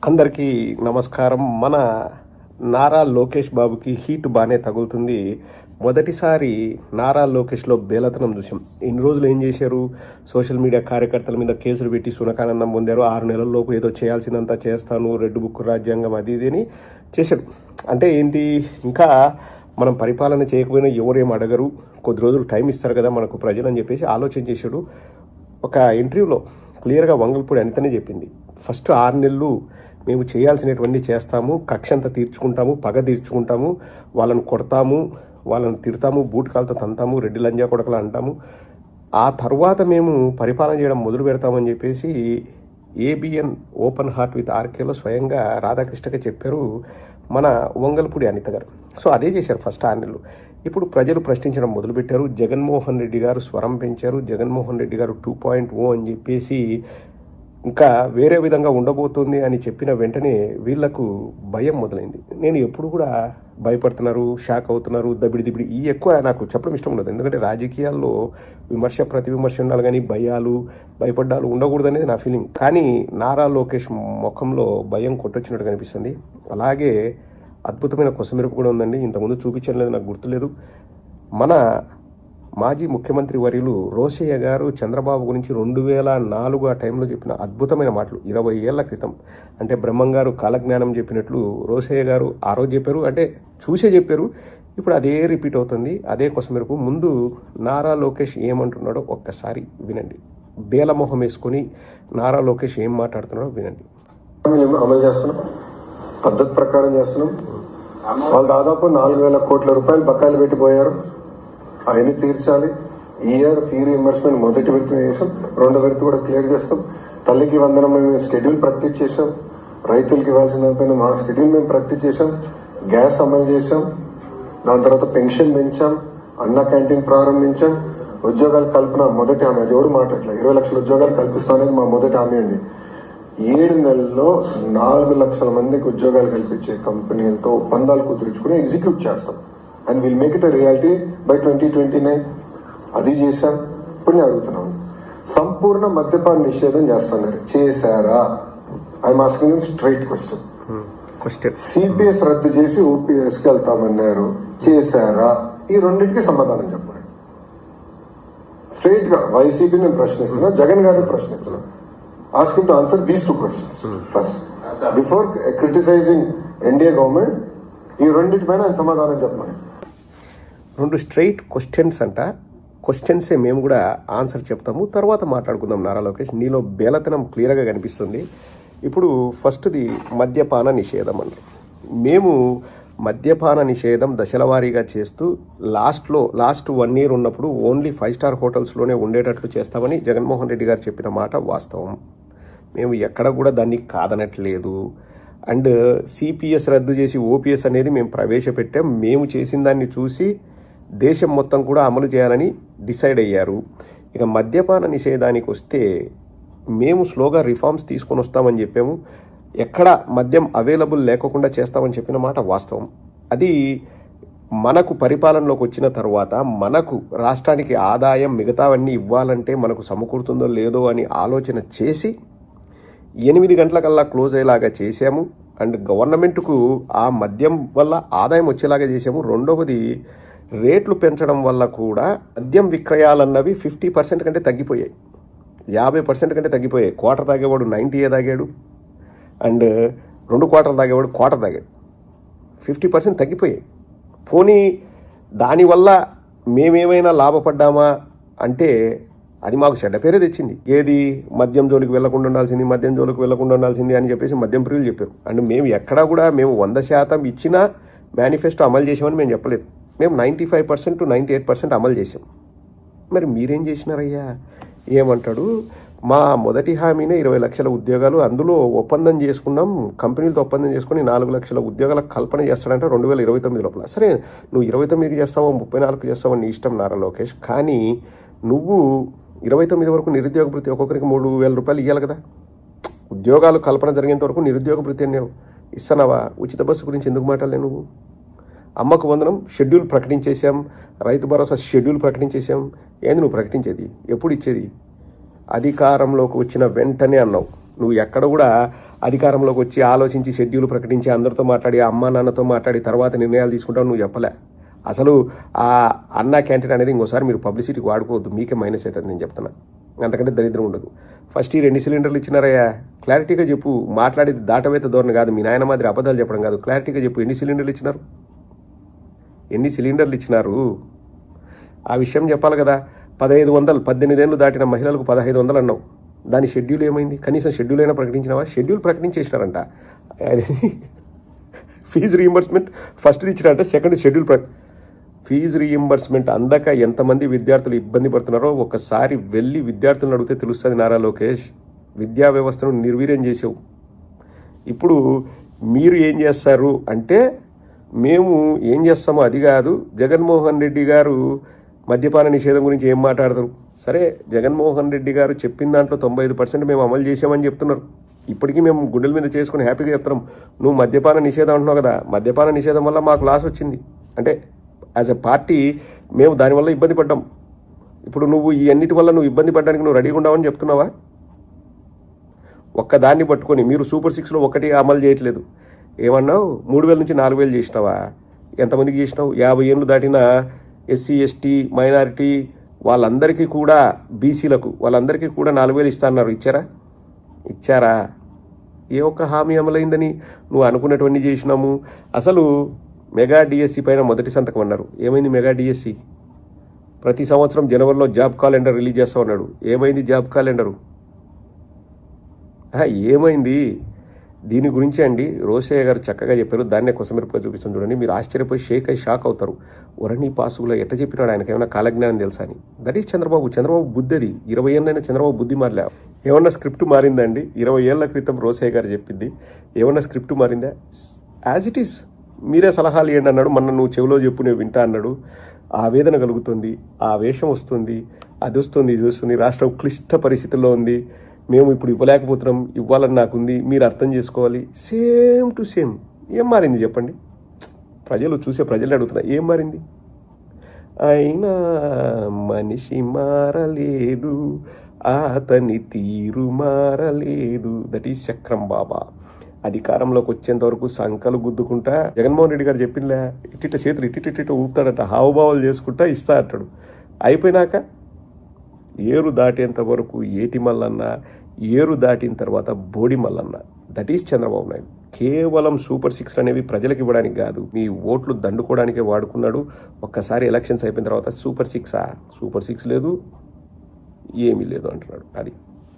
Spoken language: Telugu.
అందరికీ నమస్కారం. మన నారా లోకేష్ బాబుకి హీట్ బాగానే తగులుతుంది. మొదటిసారి నారా లోకేష్లో బేలతనం చూసాం. ఇన్ని రోజులు ఏం చేశారు? సోషల్ మీడియా కార్యకర్తల మీద కేసులు పెట్టి సునకానందం పొందారు. 6 నెలల్లోపు ఏదో చేయాల్సిందంతా చేస్తాను, రెడ్ బుక్ రాజ్యాంగం అది ఇది అని చేశారు. అంటే ఏంటి, ఇంకా మనం పరిపాలన చేయకపోయినా ఎవరేం అడగరు, కొద్ది రోజులు టైం ఇస్తారు కదా మనకు ప్రజలు అని చెప్పేసి ఆలోచన చేశాడు. ఒక ఇంటర్వ్యూలో క్లియర్గా వంగల్పూడి అనితనే చెప్పింది, ఫస్ట్ 6 నెలలు మేము చేయాల్సినటువంటి చేస్తాము, కక్ష అంతా తీర్చుకుంటాము, పగ తీర్చుకుంటాము, వాళ్ళని కొడతాము, వాళ్ళని తిడతాము, బూట్కాలతో తంతాము, రెడ్డి లంజా కొడకలు అంటాము, ఆ తర్వాత మేము పరిపాలన చేయడం మొదలు పెడతామని చెప్పేసి ఏబిఎన్ ఓపెన్ హార్ట్ విత్ ఆర్కేలో స్వయంగా రాధాకృష్ణగా చెప్పారు మన వంగల్పూడి అనిత గారు. సో అదే చేశారు ఫస్ట్ 6 నెలలు. ఇప్పుడు ప్రజలు ప్రశ్నించడం మొదలుపెట్టారు. జగన్మోహన్ రెడ్డి గారు స్వరం పెంచారు. జగన్మోహన్ రెడ్డి గారు 2.0 అని చెప్పేసి ఇంకా వేరే విధంగా ఉండబోతుంది అని చెప్పిన వెంటనే వీళ్లకు భయం మొదలైంది. నేను ఎప్పుడు కూడా భయపడుతున్నారు, షాక్ అవుతున్నారు, దబిడి ఈ ఎక్కువ నాకు చెప్పడం ఇష్టం ఉండదు. ఎందుకంటే రాజకీయాల్లో విమర్శ ప్రతి విమర్శ ఉండాలి, కానీ భయాలు భయపడ్డాలు ఉండకూడదు అనేది నా ఫీలింగ్. కానీ నారా లోకేష్ ముఖంలో భయం కొట్టొచ్చినట్టు కనిపిస్తుంది. అలాగే అద్భుతమైన కొసమెరుపు కూడా ఉందండి. ఇంతకుముందు చూపించడం లేదు, నాకు గుర్తులేదు. మన మాజీ ముఖ్యమంత్రి వర్యులు రోసయ్య గారు చంద్రబాబు గురించి 2004 ఆ టైంలో చెప్పిన అద్భుతమైన మాటలు 20 ఏళ్ల క్రితం, అంటే బ్రహ్మంగారు కాలజ్ఞానం చెప్పినట్లు రోసయ్య గారు ఆ రోజు చెప్పారు. అంటే చూసే చెప్పారు. ఇప్పుడు అదే రిపీట్ అవుతుంది, అదే కొసమెరుపు. ముందు నారా లోకేష్ ఏమంటున్నాడో ఒక్కసారి వినండి. బేలమొహం వేసుకొని నారా లోకేష్ ఏం మాట్లాడుతున్నాడో వినండి. అమలు చేస్తున్నాం, పద్ధతి ప్రకారం చేస్తున్నాం. వాళ్ళు దాదాపు 4,000 కోట్ల రూపాయలు బకాయిలు పెట్టిపోయారు, అవన్నీ తీర్చాలి. ఈ ఇయర్ ఫీ రీఎంబర్స్మెంట్ మొదటి విడత చేసాం, 2వ విడత కూడా క్లియర్ చేస్తాం. తల్లికి వందనం మేము స్కెడ్యూల్ ప్రాక్టీస్ చేసాం, రైతులకి ఇవ్వాల్సిన దానిపైన మా స్కెడ్యూల్ మేము ప్రాక్టీస్ చేసాం, గ్యాస్ అమలు చేసాం, దాని తర్వాత పెన్షన్ పెంచాం, అన్న క్యాంటీన్ ప్రారంభించాం, ఉద్యోగాలు కల్పన మొదటి హామీ. అది ఎవరు మాట్లాడలేదు, 20 లక్షల ఉద్యోగాలు కల్పిస్తామనేది మా మొదటి హామీ అండి. 7 నెలల్లో 4 లక్షల మందికి ఉద్యోగాలు కల్పించే కంపెనీలతో ఒప్పందాలు కుదుర్చుకుని ఎగ్జిక్యూట్ చేస్తాం. And will make it a reality by 2029. అది చేశాం. ఇప్పుడు నేను అడుగుతున్నాను, సంపూర్ణ మద్యపాన నిషేధం చేస్తున్నారు, చేశారా? I'm asking straight question. CPS రద్దు చేసి ఓపీఎస్ కి వెళ్తామన్నారు, చేశారా? ఈ రెండింటికి సమాధానం చెప్పండి. స్ట్రైట్ గా వైసీపీ నేను ప్రశ్నిస్తున్నా, జగన్ గారిని ప్రశ్నిస్తున్నా. Ask him to answer these 2 questions first. Before criticizing NDA government, ఈ రెండింటిపైన ఆయన సమాధానం చెప్పమని. 2 స్ట్రైట్ క్వశ్చన్స్ అంట. క్వశ్చన్సే మేము కూడా ఆన్సర్ చెప్తాము, తర్వాత మాట్లాడుకుందాం. నారా లోకేష్ నీలో బేలతనం క్లియర్గా కనిపిస్తుంది. ఇప్పుడు ఫస్ట్ది మద్యపాన నిషేధం అండి. మేము మద్యపాన నిషేధం దశలవారీగా చేస్తూ లాస్ట్ 1 year ఉన్నప్పుడు ఓన్లీ 5 స్టార్ హోటల్స్లోనే ఉండేటట్లు చేస్తామని జగన్మోహన్ రెడ్డి గారు చెప్పిన మాట వాస్తవం. మేము ఎక్కడ కూడా దాన్ని కాదనట్లేదు. అండ్ సిపిఎస్ రద్దు చేసి ఓపీఎస్ అనేది మేము ప్రవేశపెట్టాం. మేము చేసిన దాన్ని చూసి దేశం మొత్తం కూడా అమలు చేయాలని డిసైడ్ అయ్యారు. ఇక మద్యపాన నిషేధానికి వస్తే మేము స్లోగా రిఫార్మ్స్ తీసుకొని వస్తామని చెప్పాము. ఎక్కడ మద్యం అవైలబుల్ లేకుండా చేస్తామని చెప్పిన మాట వాస్తవం. అది మనకు పరిపాలనలోకి వచ్చిన తర్వాత మనకు రాష్ట్రానికి ఆదాయం మిగతావన్నీ ఇవ్వాలంటే మనకు సమకూరుతుందో లేదో అని ఆలోచన చేసి 8 గంటలకల్లా క్లోజ్ అయ్యేలాగా చేశాము. అండ్ గవర్నమెంట్కు ఆ మద్యం వల్ల ఆదాయం వచ్చేలాగా చేశాము. రెండవది, రేట్లు పెంచడం వల్ల కూడా మద్యం విక్రయాలన్నవి 50% కంటే తగ్గిపోయాయి, 50% కంటే తగ్గిపోయాయి. క్వార్టర్ తాగేవాడు 90 తాగాడు, అండ్ 2 క్వార్టర్లు తాగేవాడు క్వార్టర్ తాగాడు. 50% తగ్గిపోయాయి. పోనీ దానివల్ల మేమేమైనా లాభపడ్డామా అంటే అది మాకు చెడ్డ పేరే తెచ్చింది. ఏది, మద్యం జోలికి వెళ్లకుండా ఉండాల్సింది అని చెప్పేసి మద్యం ప్రియులు చెప్పారు. అండ్ మేము ఎక్కడా కూడా మేము 100% ఇచ్చిన మేనిఫెస్టో అమలు చేసామని మేము చెప్పలేదు. మేము 95% to 98% అమలు చేసాం. మరి మీరేం చేసినారయ్యా? ఏమంటాడు, మా మొదటి హామీనే 20 లక్షల ఉద్యోగాలు, అందులో ఒప్పందం చేసుకున్నాం, కంపెనీలతో ఒప్పందం చేసుకుని 4 లక్షల ఉద్యోగాల కల్పన చేస్తాడంటే 2029 లోపల. సరే, నువ్వు 29కి చేస్తావో 34కి చేస్తావో నీ ఇష్టం నారా లోకేష్. కానీ నువ్వు 29 వరకు నిరుద్యోగ భృతి ఒక్కొక్కరికి 3,000 రూపాయలు ఇవ్వాలి కదా. ఉద్యోగాలు కల్పన జరిగేంత వరకు నిరుద్యోగ భృతి అన్నావు, ఇస్తున్నావా? ఉచిత బస్సు గురించి ఎందుకు మాట్లాడలే నువ్వు? అమ్మకు వందనం షెడ్యూల్ ప్రకటించేసాం, రైతు భరోసా షెడ్యూల్ ప్రకటించేసాం. ఏంది నువ్వు ప్రకటించేది? ఎప్పుడు ఇచ్చేది? అధికారంలోకి వచ్చిన వెంటనే అన్నావు. నువ్వు ఎక్కడ కూడా అధికారంలోకి వచ్చి ఆలోచించి షెడ్యూల్ ప్రకటించి అందరితో మాట్లాడి అమ్మా నాన్నతో మాట్లాడి తర్వాత నిర్ణయాలు తీసుకుంటావు నువ్వు చెప్పలే. అసలు ఆ అన్నా క్యాంటీన్ అనేది ఇంకోసారి మీరు పబ్లిసిటీకి వాడుకోవద్దు, మీకే మైనస్ అవుతుంది నేను చెప్తున్నా. అంతకంటే దరిద్రం ఉండదు. ఫస్ట్ ఈ 2 సిలిండర్లు ఇచ్చినారయ్యా, క్లారిటీగా చెప్పు. మాట్లాడేది దాటవేత ధోరణి కాదు, మీ నాయన మాదిరి అబద్ధాలు చెప్పడం కాదు. క్లారిటీగా చెప్పు, ఎన్ని సిలిండర్లు ఇచ్చినారు? ఆ విషయం చెప్పాలి కదా. 1500 18 ఏళ్ళు దాటిన మహిళలకు 1500 అన్నావు. దాని షెడ్యూల్ ఏమైంది? కనీసం షెడ్యూల్ అయినా ప్రకటించినావా? షెడ్యూల్ ప్రకటించేసినారంట. అది ఫీజు రీయింబర్స్మెంట్ ఫస్ట్ ఇచ్చినారంట, సెకండ్ షెడ్యూల్ ఫీజు రీయింబర్స్మెంట్ అందక ఎంతమంది విద్యార్థులు ఇబ్బంది పడుతున్నారో ఒకసారి వెళ్ళి విద్యార్థులను అడిగితే తెలుస్తుంది. నారా లోకేష్, విద్యా వ్యవస్థను నిర్వీర్యం చేసావు. ఇప్పుడు మీరు ఏం చేస్తారు అంటే, మేము ఏం చేస్తామో అది కాదు. జగన్మోహన్ రెడ్డి గారు మద్యపాన నిషేధం గురించి ఏం మాట్లాడతారు? సరే, జగన్మోహన్ రెడ్డి గారు చెప్పిన దాంట్లో 95% మేము అమలు చేసామని చెప్తున్నారు. ఇప్పటికీ మేము గుండెల మీద చేసుకుని హ్యాపీగా చెప్తున్నాం. నువ్వు మద్యపాన నిషేధం అంటున్నావు కదా, మద్యపాన నిషేధం వల్ల మాకు లాస్ వచ్చింది అంటే యాజ్ ఎ పార్టీ మేము దానివల్ల ఇబ్బంది పడ్డాం. ఇప్పుడు నువ్వు ఈ అన్నిటి వల్ల నువ్వు ఇబ్బంది పడడానికి నువ్వు రెడీగా ఉండవని చెప్తున్నావా? ఒక్కదాన్ని పట్టుకొని మీరు సూపర్ 6లో ఒకటి అమలు చేయట్లేదు. ఏమన్నావు? 3000 నుంచి 4000 చేసినావా? ఎంతమందికి చేసినావు? 50 ఏళ్ళు దాటిన ఎస్సీ ఎస్టీ మైనారిటీ వాళ్ళందరికీ కూడా, బీసీలకు వాళ్ళందరికీ కూడా 4000 ఇస్తా అన్నారు. ఇచ్చారా? ఏ ఒక్క హామీ అమలైందని? నువ్వు అనుకున్నటువంటి చేసినాము. అసలు మెగా డిఎస్సి పైన మొదటి సంతకం అన్నారు. ఏమైంది మెగా డిఎస్సి? ప్రతి సంవత్సరం జనవరిలో జాబ్ క్యాలెండర్ రిలీజ్ చేస్తా ఉన్నాడు. ఏమైంది జాబ్ క్యాలెండరు? ఏమైంది? దీని గురించి అండి రోషయ్య గారు చక్కగా చెప్పారు. దాన్నే కొసమెరుపుగా చూపిస్తాను చూడండి. మీరు ఆశ్చర్యపోయి షాక్ అవుతారు. ఒరణి పాసులో ఎట్ట చెప్పినాడు, ఆయనకి ఏమైనా కాలజ్ఞానం తెలుసా అని. దట్ ఈస్ చంద్రబాబు బుద్ధి అది. 20 ఏళ్ళైనా చంద్రబాబు బుద్ధి మారలే. ఏమన్నా స్క్రిప్ట్ మారిందండి? 20 ఏళ్ల క్రితం రోషయ్య గారు చెప్పింది ఏమన్నా స్క్రిప్ట్ మారిందా? As it is. మీరే సలహాలు ఇవ్వండి అన్నాడు. మొన్న నువ్వు చెవిలో చెప్పు నేను వింటా అన్నాడు. ఆవేదన కలుగుతుంది, ఆవేశం వస్తుంది, అది వస్తుంది, ఇది వస్తుంది. రాష్ట్రం క్లిష్ట పరిస్థితుల్లో ఉంది. మేము ఇప్పుడు ఇవ్వలేకపోతున్నాం, ఇవ్వాలని నాకుంది, మీరు అర్థం చేసుకోవాలి. Same to same. ఏం మారింది చెప్పండి? ప్రజలు అడుగుతున్నా, ఏం మారింది? అయినా మనిషి మారలేదు, అతని తీరు మారలేదు. దట్ ఈస్ చక్రం బాబా. అధికారంలోకి వచ్చేంత వరకు సంకలు గుద్దుకుంటా జగన్మోహన్ రెడ్డి గారు చెప్పిందిలే, ఇట్టిట చేతులు ఇట్టిట ఊపుతాడట, హావభావాలు చేసుకుంటా ఇస్తా అంటాడు. అయిపోయినాక ఏరు దాటేంత వరకు ఏటి మల్లన్న, ఏరు దాటిన తర్వాత బోడి మల్లన్న. That is Chandrababu Naidu. కేవలం సూపర్ 6 అనేవి ప్రజలకు ఇవ్వడానికి కాదు, మీ ఓట్లు దండుకోవడానికే వాడుకున్నాడు. ఒక్కసారి ఎలక్షన్స్ అయిపోయిన తర్వాత సూపర్ 6 లేదు, ఏమీ లేదు అంటున్నాడు. అది